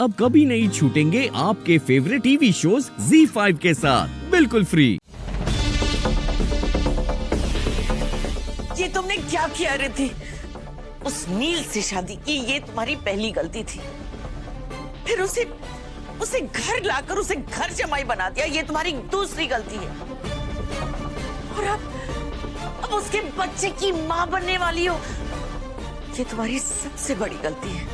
अब कभी नहीं छूटेंगे आपके फेवरेट टीवी शोज ZEE5 के साथ बिल्कुल फ्री। ये तुमने क्या किया रिद्धि? उस नील से शादी की ये तुम्हारी पहली गलती थी। फिर उसे घर लाकर उसे घर जमाई बना दिया, ये तुम्हारी दूसरी गलती है। और अब उसके बच्चे की माँ बनने वाली हो, ये तुम्हारी सबसे बड़ी गलती है।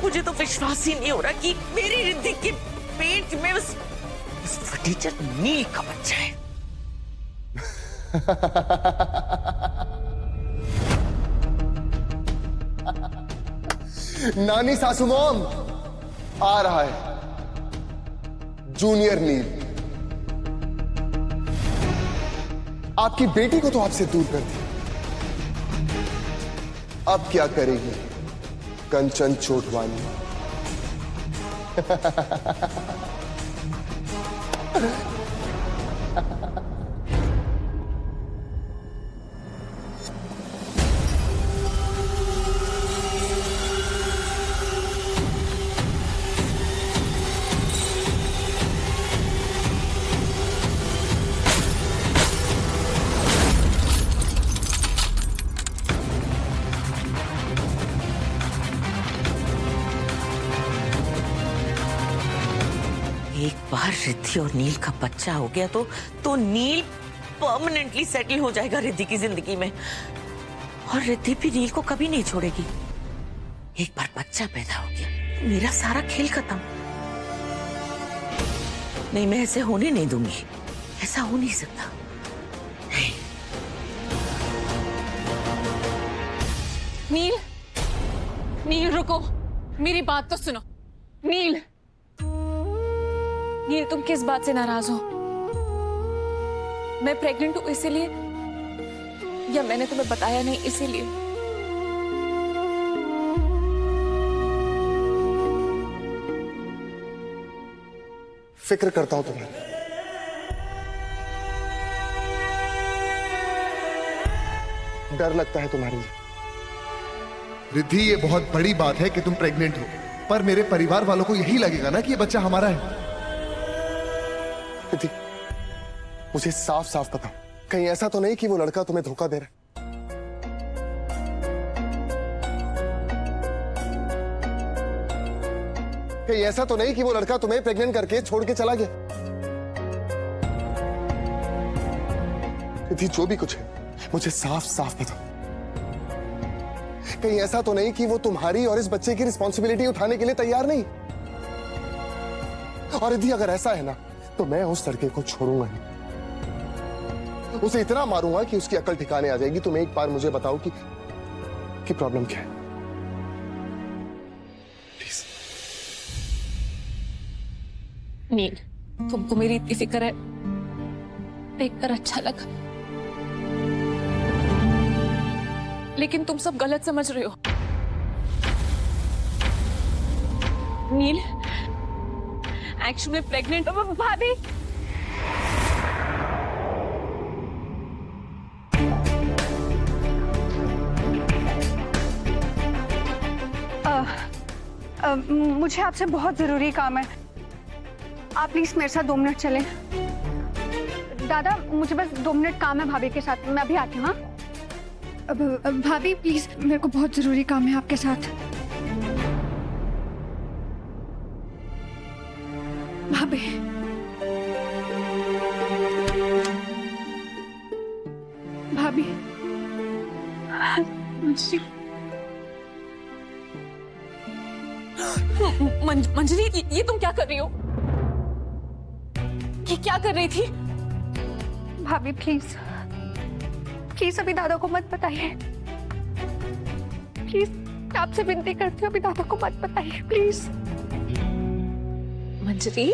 मुझे तो विश्वास ही नहीं हो रहा कि मेरी रिद्धि के पेट में उस फटीचर नील का बच्चा है। नानी सासू मॉम आ रहा है जूनियर नील। आपकी बेटी को तो आपसे दूर कर दी, अब क्या करेगी कंचन चोटवानी? एक बार रिद्धि और नील का बच्चा हो गया तो नील परमानेंटली सेटल हो जाएगा रिद्धि की जिंदगी में, और रिद्धि भी नील को कभी नहीं छोड़ेगी। एक बार बच्चा पैदा हो गया तो मेरा सारा खेल खत्म। नहीं, मैं ऐसे होने नहीं दूंगी, ऐसा हो नहीं सकता। नहीं। नील रुको, मेरी बात तो सुनो। नील तुम किस बात से नाराज हो? मैं प्रेग्नेंट हूं इसीलिए, या मैंने तुम्हें बताया नहीं इसीलिए? फिक्र करता हूं तुम्हें। डर लगता है तुम्हारे लिए। रिद्धि, ये बहुत बड़ी बात है कि तुम प्रेग्नेंट हो, पर मेरे परिवार वालों को यही लगेगा ना कि ये बच्चा हमारा है। रिद्धि, मुझे साफ साफ पता, कहीं ऐसा तो नहीं कि वो लड़का तुम्हें धोखा दे रहा है? कहीं ऐसा तो नहीं कि वो लड़का तुम्हें प्रेग्नेंट करके छोड़ के चला गया? रिद्धि, जो भी कुछ है मुझे साफ साफ पता। कहीं ऐसा तो नहीं कि वो तुम्हारी और इस बच्चे की रिस्पॉन्सिबिलिटी उठाने के लिए तैयार नहीं? और रिद्धि, अगर ऐसा है ना तो मैं उस लड़के को छोड़ूंगा नहीं। उसे इतना मारूंगा कि उसकी अकल ठिकाने आ जाएगी। तुम एक बार मुझे बताओ कि प्रॉब्लम क्या है, प्लीज। नील, तुमको मेरी इतनी फिक्र है, देखकर अच्छा लगा, लेकिन तुम सब गलत समझ रहे हो। नील एक्चुअली में प्रेग्नेंट। भाभी, मुझे आपसे बहुत जरूरी काम है। आप प्लीज मेरे साथ 2 मिनट चलें। दादा, मुझे बस 2 मिनट काम है भाभी के साथ, मैं अभी आती हूँ। हाँ भाभी प्लीज, मेरे को बहुत जरूरी काम है आपके साथ। भाभी, भाभी, मंजरी, ये तुम क्या कर रही हो? ये क्या कर रही थी? भाभी प्लीज प्लीज अभी दादा को मत बताइए। प्लीज आपसे विनती करती हूँ, अभी दादा को मत बताइए प्लीज। मंजरी,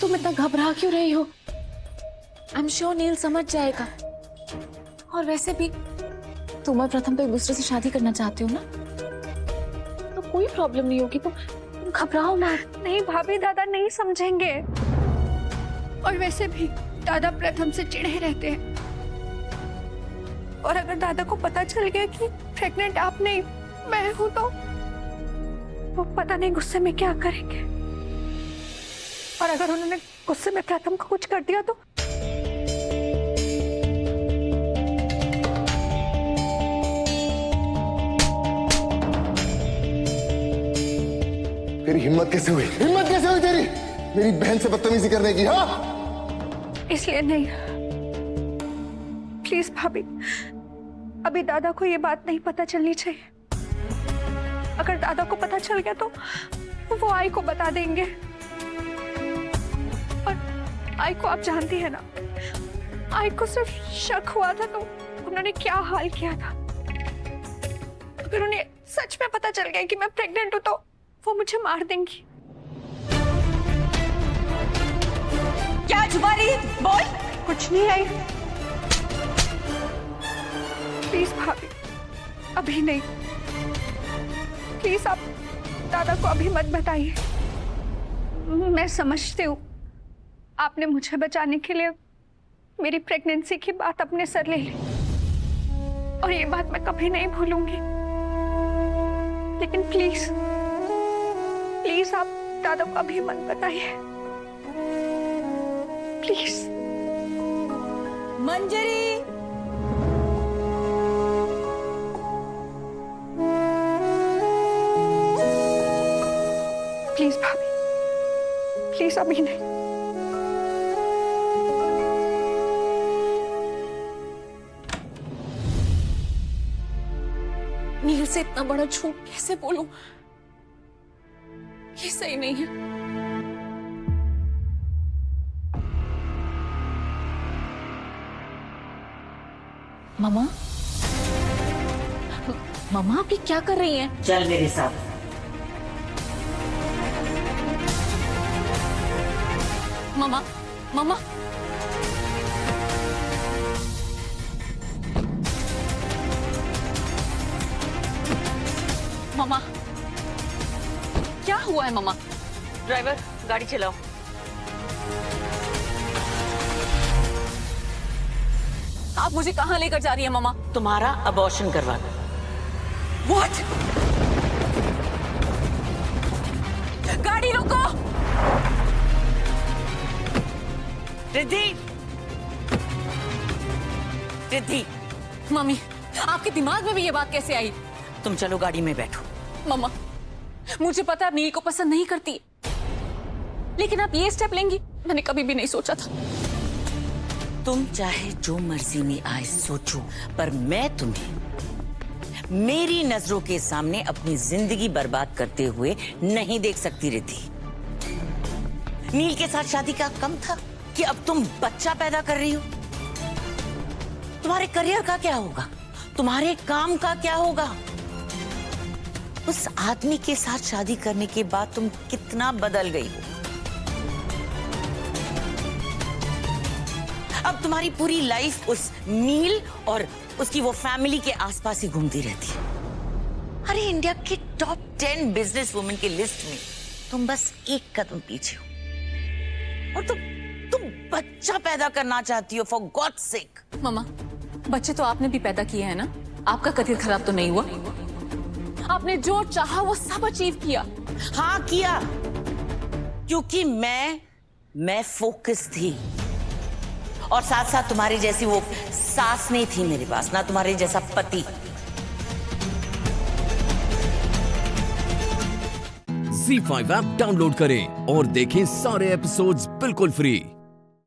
तुम इतना घबरा क्यों रही हो? आई एम श्योर नील समझ जाएगा। और वैसे भी तुम और प्रथम तो एक दूसरे से शादी करना चाहते हो ना, तो कोई प्रॉब्लम नहीं होगी। तुम घबराओ मत। नहीं भाभी, दादा नहीं समझेंगे। और वैसे भी दादा प्रथम से चिढ़े रहते हैं, और अगर दादा को पता चल गया कि प्रेग्नेंट आप नहीं मैं हूं वो पता नहीं गुस्से में क्या करेंगे, और अगर उन्होंने गुस्से में प्रथम को कुछ कर दिया तो तेरी हिम्मत कैसे हुई तेरी मेरी बहन से बदतमीजी करने की? हाँ, इसलिए नहीं। प्लीज भाभी, अभी दादा को ये बात नहीं पता चलनी चाहिए। अगर दादा को पता चल गया तो वो आई को बता देंगे, और आई को आप जानती है ना, आई को सिर्फ शक हुआ था तो उन्होंने क्या हाल किया था। अगर उन्हें सच में पता चल गया कि मैं प्रेग्नेंट हूं तो वो मुझे मार देंगी। क्या छुपा रही है? बोल। कुछ नहीं आई। प्लीज भाभी, अभी नहीं। प्लीज आप दादा को अभी मत बताइए। मैं समझती हूँ आपने मुझे बचाने के लिए मेरी प्रेगनेंसी की बात अपने सर ले ली, और ये बात मैं कभी नहीं भूलूंगी। लेकिन प्लीज प्लीज आप दादा को अभी मत बताइए, प्लीज। मंजरी, प्लीज भाभी, प्लीज अभी नहीं। नील से इतना बड़ा झूठ कैसे बोलूं? ये सही नहीं है। मामा, मामा आप ये क्या कर रही हैं? चल मेरे साथ। मामा, मामा, मामा, क्या हुआ है मामा? ड्राइवर, गाड़ी चलाओ। आप मुझे कहाँ लेकर जा रही हैं मामा? तुम्हारा अबॉर्शन करवाना। What? गाड़ी रोको! रिद्धि, रिद्धि, मम्मी, आपके दिमाग में भी ये बात कैसे आई? तुम चलो गाड़ी में बैठो। मम्मा, मुझे पता है आप नील को पसंद नहीं करती, लेकिन आप ये स्टेप लेंगी मैंने कभी भी नहीं सोचा था। तुम चाहे जो मर्जी में आए सोचो, पर मैं तुम्हें मेरी नजरों के सामने अपनी जिंदगी बर्बाद करते हुए नहीं देख सकती रिद्धि। नील के साथ शादी का कम था कि अब तुम बच्चा पैदा कर रही हो? तुम्हारे करियर का क्या होगा? तुम्हारे काम का क्या होगा? उस आदमी के साथ शादी करने के बाद तुम कितना बदल गई हो। अब तुम्हारी पूरी लाइफ उस नील और उसकी वो फैमिली के आसपास ही घूमती रहती है। अरे इंडिया के टॉप 10 बिजनेस वुमेन की लिस्ट में तुम बस एक कदम पीछे हो, और तुम बच्चा पैदा करना चाहती हो फॉर गॉड सेक। मम्मा, बच्चे तो आपने भी पैदा किए हैं ना, आपका करियर खराब तो नहीं हुआ? आपने जो चाहा वो सब अचीव किया। हाँ किया, क्योंकि मैं फोकस थी, और साथ साथ तुम्हारी जैसी वो सास नहीं थी मेरे पास, ना तुम्हारे जैसा पति। ZEE5 ऐप डाउनलोड करें और देखें सारे एपिसोड्स बिल्कुल फ्री।